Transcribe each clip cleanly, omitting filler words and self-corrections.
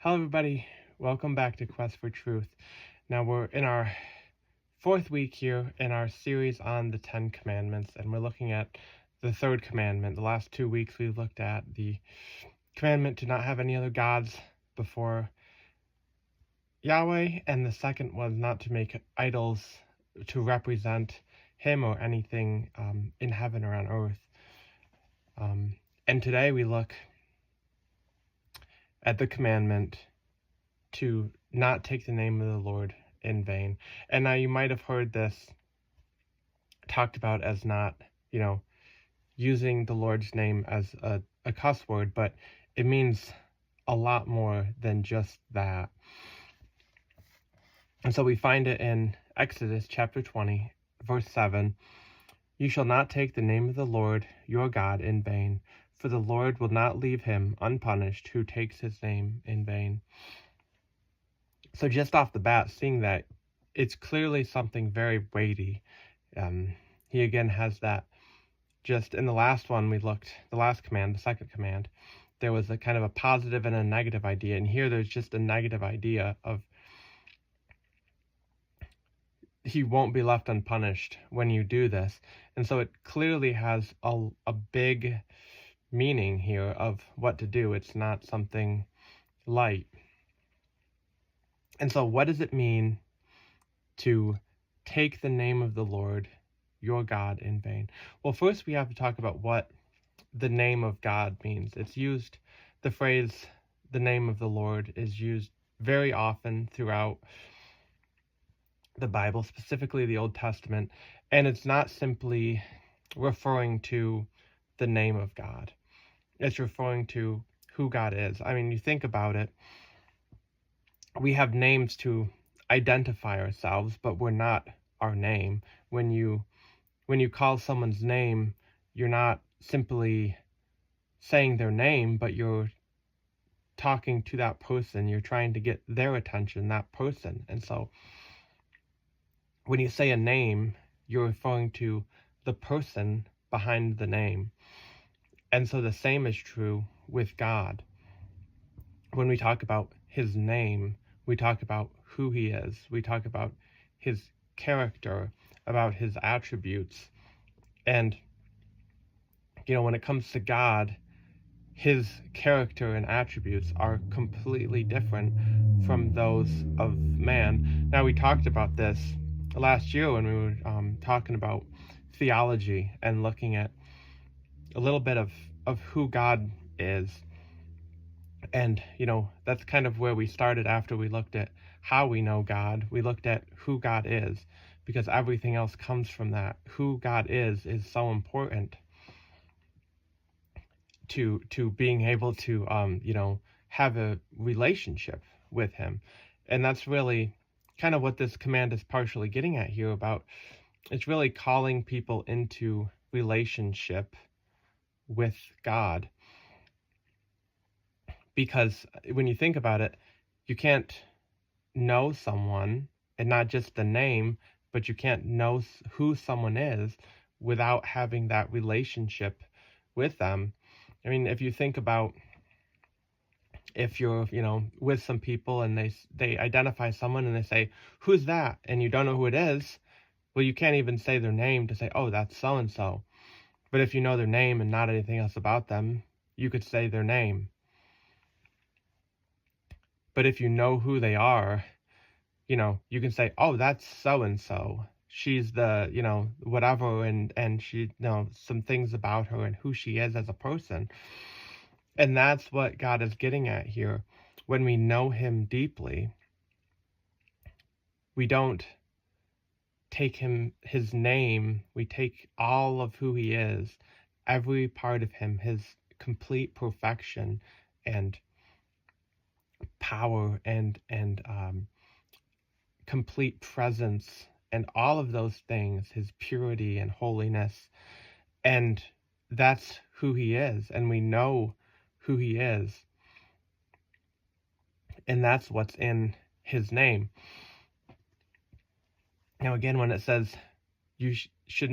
Hello everybody, welcome back to Quest for Truth. Now we're in our fourth week here in our series on the 10 Commandments, and we're looking at the third commandment. The last 2 weeks we've looked at the commandment to not have any other gods before Yahweh, and the second was not to make idols to represent him or anything in heaven or on earth. And today we look at the commandment to not take the name of the Lord in vain. And now you might have heard this talked about as not, using the Lord's name as a cuss word, but it means a lot more than just that. And so we find it in Exodus chapter 20, verse 7. You shall not take the name of the Lord your God in vain, for the Lord will not leave him unpunished who takes his name in vain. So just off the bat, seeing that, it's clearly something very weighty. He again has that. Just in the last one we looked, the last command, the second command, there was a kind of a positive and a negative idea. And here there's just a negative idea of he won't be left unpunished when you do this. And so it clearly has a big meaning here of what to do. It's not something light. And so what does it mean to take the name of the Lord your God in vain? Well, first we have to talk about what the name of God means. It's used, the phrase, the name of the Lord, is used very often throughout the Bible, specifically the Old Testament, and it's not simply referring to the name of God. It's referring to who God is. I mean, you think about it, we have names to identify ourselves, but we're not our name. When you call someone's name, you're not simply saying their name, but you're talking to that person. You're trying to get their attention, that person. And so when you say a name, you're referring to the person behind the name. And so the same is true with God. When we talk about his name, we talk about who he is. We talk about his character, about his attributes. And, when it comes to God, his character and attributes are completely different from those of man. Now, we talked about this last year when we were talking about theology and looking at a little bit of who God is. And, that's kind of where we started after we looked at how we know God. We looked at who God is, because everything else comes from that. Who God is so important to being able to, have a relationship with him. And that's really kind of what this command is partially getting at here about. It's really calling people into relationship with God. Because when you think about it, you can't know someone, and not just the name, but you can't know who someone is without having that relationship with them. I mean, if you think about, if you're, with some people and they identify someone and they say, who's that? And you don't know who it is, well, you can't even say their name to say, oh, that's so-and-so. But if you know their name and not anything else about them, you could say their name. But if you know who they are, you can say, oh, that's so-and-so. She's the, whatever, and she, some things about her and who she is as a person. And that's what God is getting at here. When we know him deeply, we don't take his name, we take all of who he is, every part of him, his complete perfection and power and complete presence and all of those things, his purity and holiness, and that's who he is, and we know who he is, and that's what's in his name. Now again, when it says you shall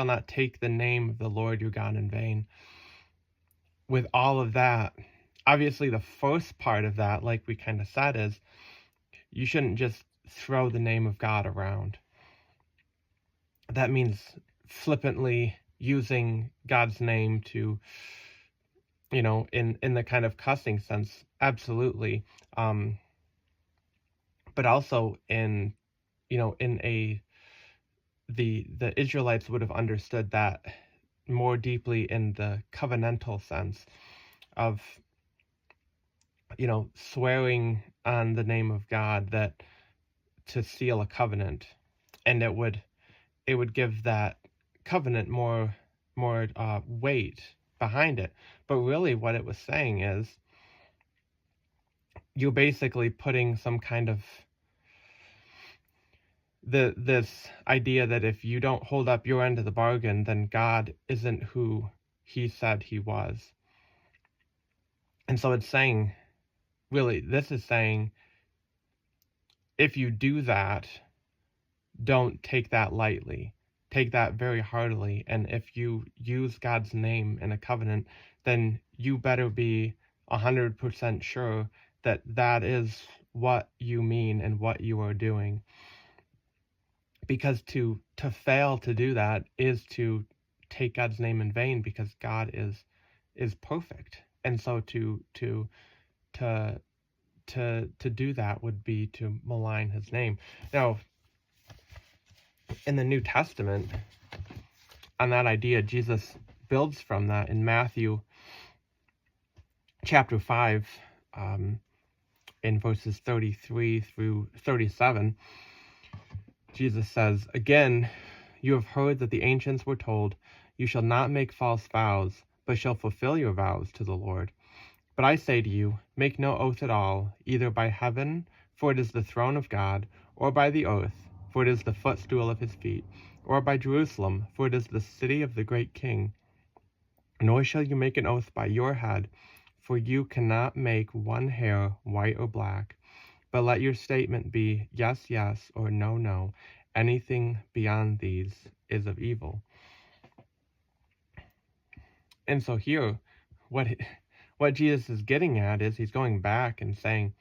not take the name of the Lord your God in vain, with all of that, obviously the first part of that, like we kind of said, is you shouldn't just throw the name of God around. That means flippantly using God's name to, in the kind of cussing sense, absolutely. But also in the Israelites would have understood that more deeply in the covenantal sense of, swearing on the name of God that to seal a covenant, and it would give that covenant more weight behind it. But really what it was saying is you're basically putting some kind of this idea that if you don't hold up your end of the bargain, then God isn't who he said he was. And so it's saying, really, this is saying, if you do that, don't take that lightly. Take that very heartily. And if you use God's name in a covenant, then you better be 100% sure that that is what you mean and what you are doing. Because to fail to do that is to take God's name in vain, because God is perfect. And so to do that would be to malign his name. Now, in the New Testament, on that idea, Jesus builds from that in Matthew chapter 5, in verses 33 through 37. Jesus says, "Again, you have heard that the ancients were told, 'You shall not make false vows, but shall fulfill your vows to the Lord.' But I say to you, make no oath at all, either by heaven, for it is the throne of God, or by the earth, for it is the footstool of his feet, or by Jerusalem, for it is the city of the great King. Nor shall you make an oath by your head, for you cannot make one hair white or black. But let your statement be yes, yes, or no, no. Anything beyond these is of evil." And so here, what Jesus is getting at is he's going back and saying,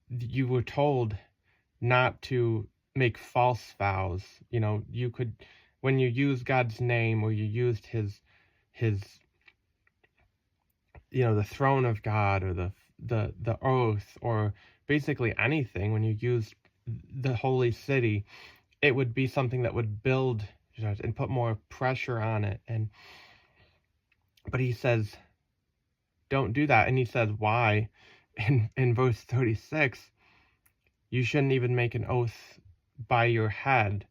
you were told not to make false vows. You could, when you use God's name, or you used his the throne of God, or the oath, or basically anything, when you use the holy city, it would be something that would build and put more pressure on it. But he says, don't do that. And he says why in verse 36. You shouldn't even make an oath by your head,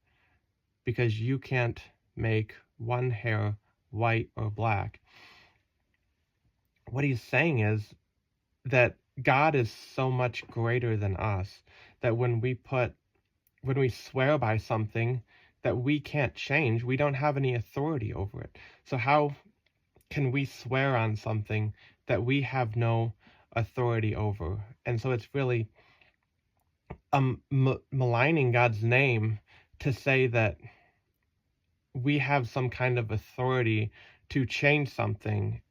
because you can't make one hair white or black. What he's saying is that God is so much greater than us, that when we swear by something that we can't change, we don't have any authority over it. So how can we swear on something that we have no authority over? And so it's really maligning God's name to say that we have some kind of authority to change something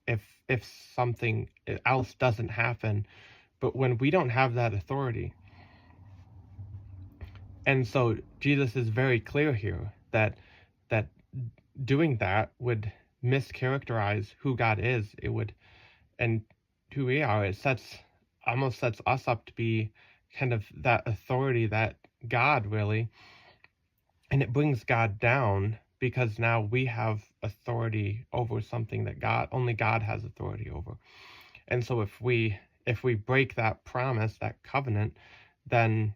if something else doesn't happen, but when we don't have that authority. And so Jesus is very clear here that doing that would mischaracterize who God is. It would, and who we are. It almost sets us up to be kind of that authority, that God, really. And it brings God down, because now we have authority over something that only God has authority over. And so if we break that promise, that covenant, then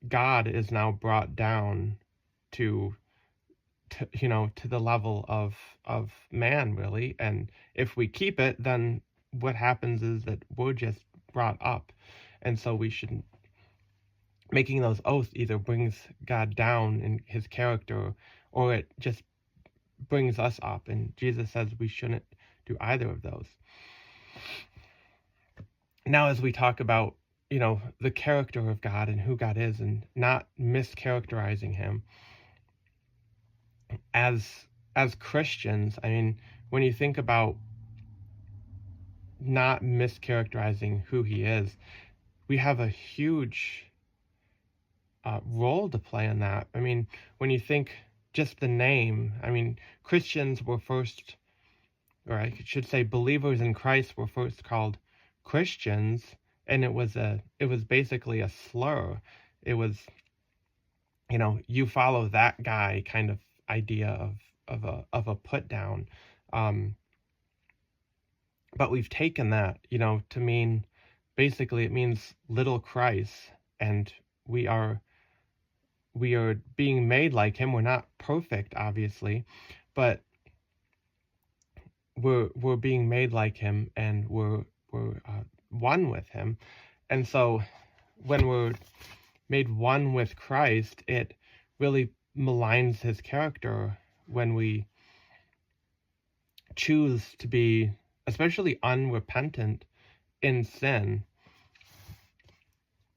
God is now brought down to the level of man, really. And if we keep it, then what happens is that we're just brought up. And so we shouldn't. Making those oaths either brings God down in his character, or it just brings us up. And Jesus says we shouldn't do either of those. Now, as we talk about, the character of God and who God is, and not mischaracterizing him, as Christians, I mean, when you think about not mischaracterizing who he is. We have a huge role to play in that. I mean, when you think just the name, I mean, Christians were first, or I should say believers in Christ were first called Christians, and it was basically a slur. It was, you follow that guy kind of idea of a put down. But we've taken that, to mean, basically it means little Christ, and we are being made like him. We're not perfect, obviously, but we're being made like him, and we're one with him. And so when we're made one with Christ, it really maligns his character when we choose to be especially unrepentant in sin.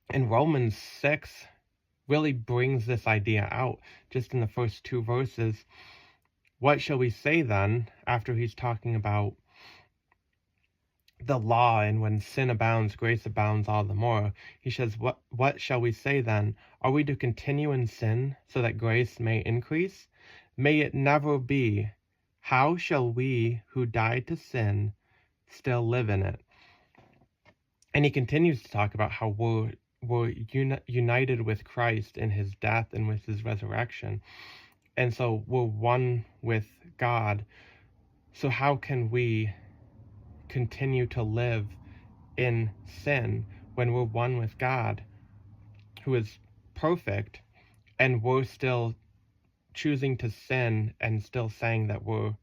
And Romans 6 really brings this idea out just in the first 2 verses. What shall we say then, after he's talking about the law, and when sin abounds, grace abounds all the more. He says, what shall we say then? Are we to continue in sin so that grace may increase? May it never be. How shall we who died to sin still live in it? And he continues to talk about how we're united with Christ in his death and with his resurrection. And so we're one with God. So how can we continue to live in sin when we're one with God, who is perfect, and we're still choosing to sin and still saying that we're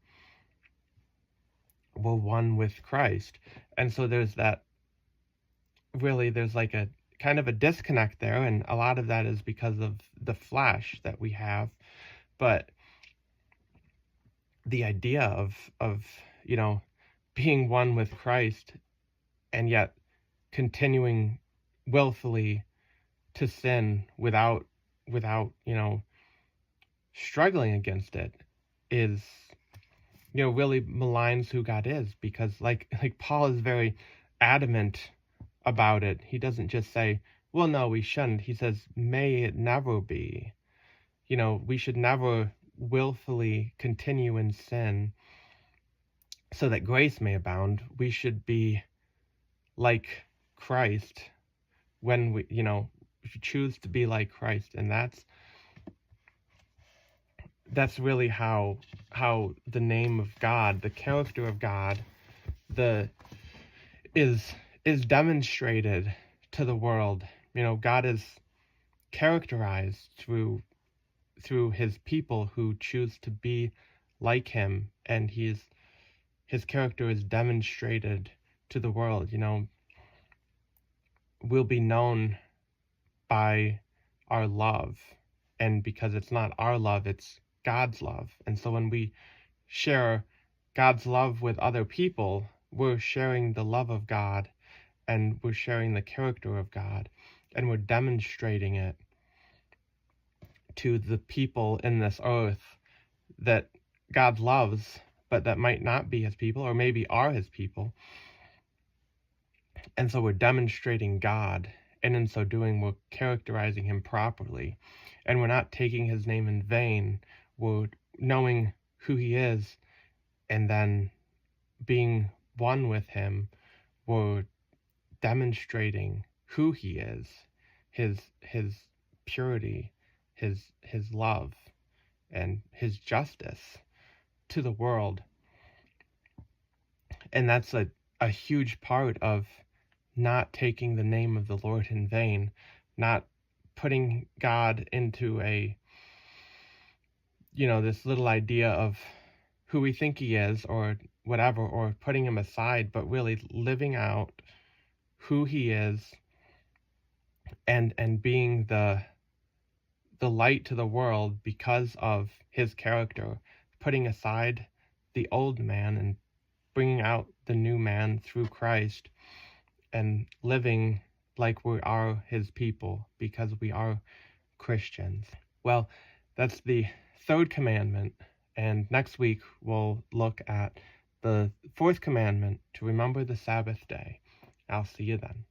one with Christ? And so there's like a kind of a disconnect there, and a lot of that is because of the flesh that we have. But the idea of being one with Christ and yet continuing willfully to sin without struggling against it is really maligns who God is, because like Paul is very adamant about it. He doesn't just say, well, no, we shouldn't. He says, may it never be. We should never willfully continue in sin so that grace may abound. We should be like Christ when we should choose to be like Christ. And that's really how the name of God, the character of God, is demonstrated to the world. God is characterized through his people who choose to be like him, and his character is demonstrated to the world. We'll be known by our love, and because it's not our love, it's God's love. And so when we share God's love with other people, we're sharing the love of God, and we're sharing the character of God, and we're demonstrating it to the people in this earth that God loves, but that might not be his people, or maybe are his people. And so we're demonstrating God, and in so doing, we're characterizing him properly. And we're not taking his name in vain. We're knowing who he is, and then being one with him, we're demonstrating who he is, his purity, his love, and his justice to the world. And that's a huge part of not taking the name of the Lord in vain, not putting God into this little idea of who we think he is or whatever, or putting him aside, but really living out who he is, and being the light to the world because of his character, putting aside the old man and bringing out the new man through Christ, and living like we are his people because we are Christians. Well, that's the 3rd commandment, and next week we'll look at the fourth commandment, to remember the Sabbath day. I'll see you then.